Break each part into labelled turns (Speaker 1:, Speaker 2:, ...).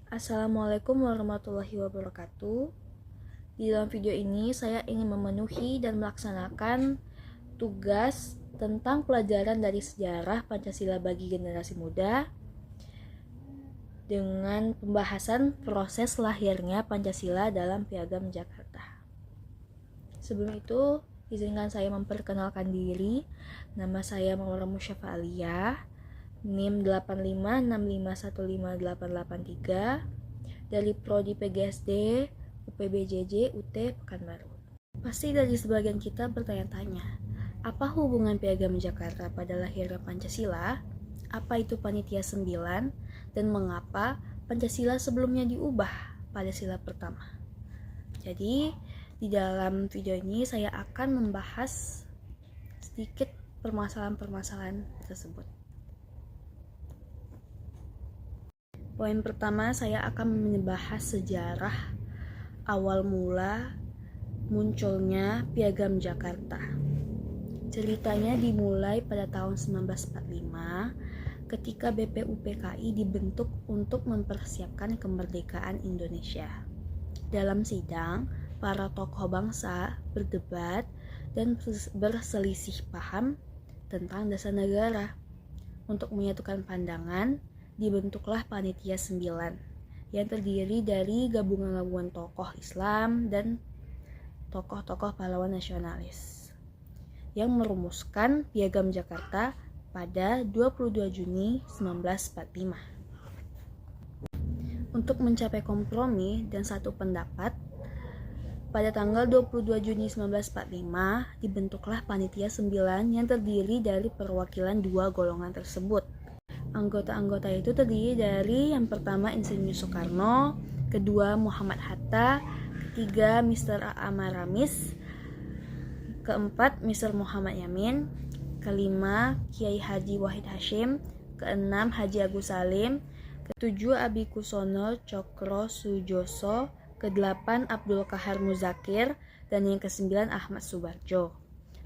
Speaker 1: Assalamualaikum warahmatullahi wabarakatuh. Di dalam video ini saya ingin memenuhi dan melaksanakan tugas tentang pelajaran dari sejarah Pancasila bagi generasi muda dengan pembahasan proses lahirnya Pancasila dalam Piagam Jakarta. Sebelum itu, izinkan saya memperkenalkan diri. Nama saya Maulana Musyafa Aliyah, NIM 8565158883 dari Prodi PGSD UPBJJ UT Pekanbaru. Pasti dari sebagian kita bertanya-tanya, apa hubungan Piagam Jakarta pada lahirnya Pancasila? Apa itu Panitia 9? Dan mengapa Pancasila sebelumnya diubah pada sila pertama? Jadi, di dalam video ini saya akan membahas sedikit permasalahan-permasalahan tersebut. Poin pertama, saya akan membahas sejarah awal mula munculnya Piagam Jakarta. Ceritanya dimulai pada tahun 1945 ketika BPUPKI dibentuk untuk mempersiapkan kemerdekaan Indonesia. Dalam sidang, para tokoh bangsa berdebat dan berselisih paham tentang dasar negara. Untuk menyatukan pandangan, dibentuklah Panitia 9 yang terdiri dari gabungan-gabungan tokoh Islam dan tokoh-tokoh pahlawan nasionalis yang merumuskan Piagam Jakarta pada 22 Juni 1945. Untuk mencapai kompromi dan satu pendapat, pada tanggal 22 Juni 1945 dibentuklah Panitia 9 yang terdiri dari perwakilan dua golongan tersebut. Anggota-anggota itu terdiri dari yang pertama Insinyur Soekarno, kedua Muhammad Hatta, ketiga Mr. Amar Ramis, keempat Mr. Muhammad Yamin, kelima Kiai Haji Wahid Hashim, keenam Haji Agus Salim, ketujuh Abi Kusono Cokro Sujoso, kedelapan Abdul Kahar Muzakir, dan yang kesembilan Ahmad Subarjo.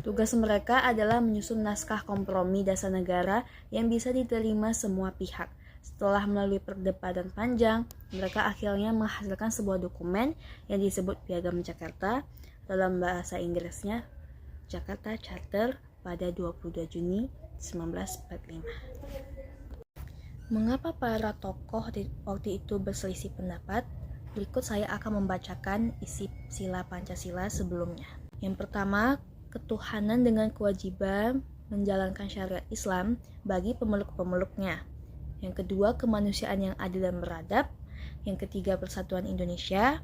Speaker 1: Tugas mereka adalah menyusun naskah kompromi dasar negara yang bisa diterima semua pihak. Setelah melalui perdebatan panjang, mereka akhirnya menghasilkan sebuah dokumen yang disebut Piagam Jakarta, dalam bahasa Inggrisnya Jakarta Charter, pada 22 Juni 1945. Mengapa para tokoh waktu itu berselisih pendapat? Berikut saya akan membacakan isi sila Pancasila sebelumnya. Yang pertama, ketuhanan dengan kewajiban menjalankan syariat Islam bagi pemeluk-pemeluknya. Yang kedua, kemanusiaan yang adil dan beradab. Yang ketiga, persatuan Indonesia.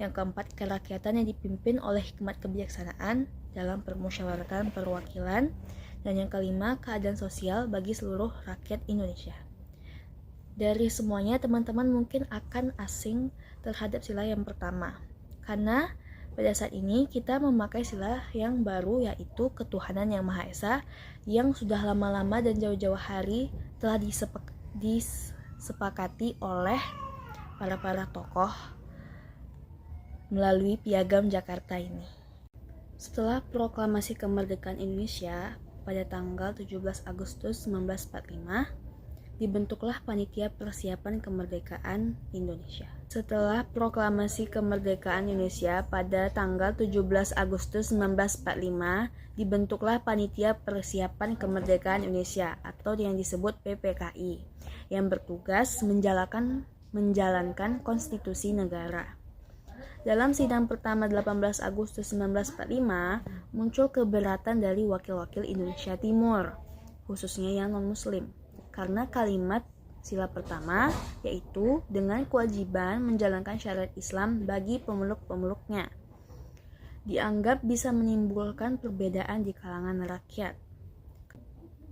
Speaker 1: Yang keempat, kerakyatan yang dipimpin oleh hikmat kebijaksanaan dalam permusyawaratan perwakilan. Dan yang kelima, keadaan sosial bagi seluruh rakyat Indonesia. Dari semuanya, teman-teman mungkin akan asing terhadap sila yang pertama, karena pada saat ini kita memakai sila yang baru, yaitu ketuhanan yang Maha Esa, yang sudah lama-lama dan jauh-jauh hari telah disepakati oleh para tokoh melalui Piagam Jakarta ini. Setelah proklamasi kemerdekaan Indonesia pada tanggal 17 Agustus 1945, dibentuklah Panitia Persiapan Kemerdekaan Indonesia. Setelah proklamasi kemerdekaan Indonesia pada tanggal 17 Agustus 1945, dibentuklah Panitia Persiapan Kemerdekaan Indonesia atau yang disebut PPKI, yang bertugas menjalankan konstitusi negara. Dalam sidang pertama 18 Agustus 1945, muncul keberatan dari wakil-wakil Indonesia Timur, khususnya yang non-muslim, karena kalimat sila pertama, yaitu dengan kewajiban menjalankan syariat Islam bagi pemeluk-pemeluknya, dianggap bisa menimbulkan perbedaan di kalangan rakyat.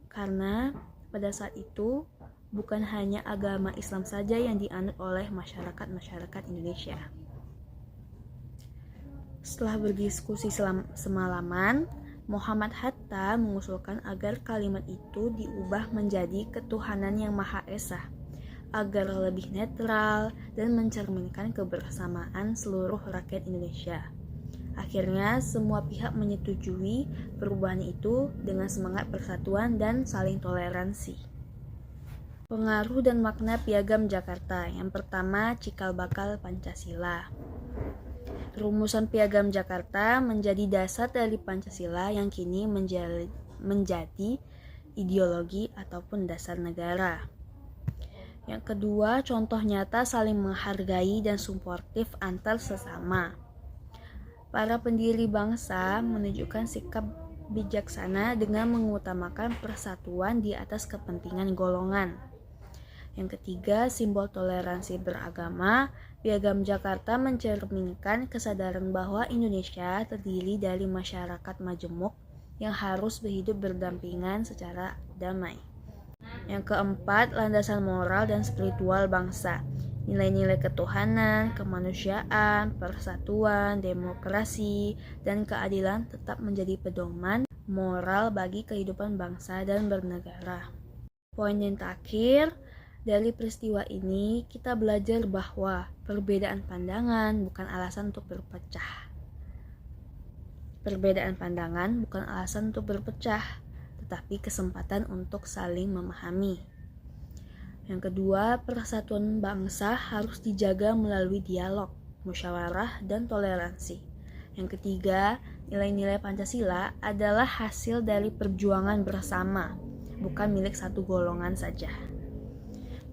Speaker 1: Karena pada saat itu bukan hanya agama Islam saja yang dianut oleh masyarakat Indonesia. Setelah berdiskusi semalaman, Muhammad Hatta mengusulkan agar kalimat itu diubah menjadi ketuhanan yang Maha Esa, agar lebih netral dan mencerminkan kebersamaan seluruh rakyat Indonesia. Akhirnya semua pihak menyetujui perubahan itu dengan semangat persatuan dan saling toleransi. Pengaruh dan makna Piagam Jakarta. Yang pertama, cikal bakal Pancasila. Rumusan Piagam Jakarta menjadi dasar dari Pancasila yang kini menjadi ideologi ataupun dasar negara. Yang kedua, contoh nyata saling menghargai dan suportif antar sesama. Para pendiri bangsa menunjukkan sikap bijaksana dengan mengutamakan persatuan di atas kepentingan golongan. Yang ketiga, simbol toleransi beragama. Piagam Jakarta mencerminkan kesadaran bahwa Indonesia terdiri dari masyarakat majemuk yang harus berhidup berdampingan secara damai. Yang keempat, landasan moral dan spiritual bangsa. Nilai-nilai ketuhanan, kemanusiaan, persatuan, demokrasi, dan keadilan tetap menjadi pedoman moral bagi kehidupan bangsa dan bernegara. Poin yang terakhir, dari peristiwa ini kita belajar bahwa perbedaan pandangan bukan alasan untuk berpecah. Perbedaan pandangan bukan alasan untuk berpecah, tetapi kesempatan untuk saling memahami. Yang kedua, persatuan bangsa harus dijaga melalui dialog, musyawarah, dan toleransi. Yang ketiga, nilai-nilai Pancasila adalah hasil dari perjuangan bersama, bukan milik satu golongan saja.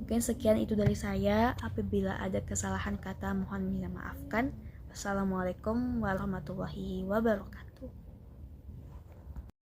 Speaker 1: Mungkin sekian itu dari saya. Apabila ada kesalahan kata mohon dimaafkan. Wassalamualaikum warahmatullahi wabarakatuh.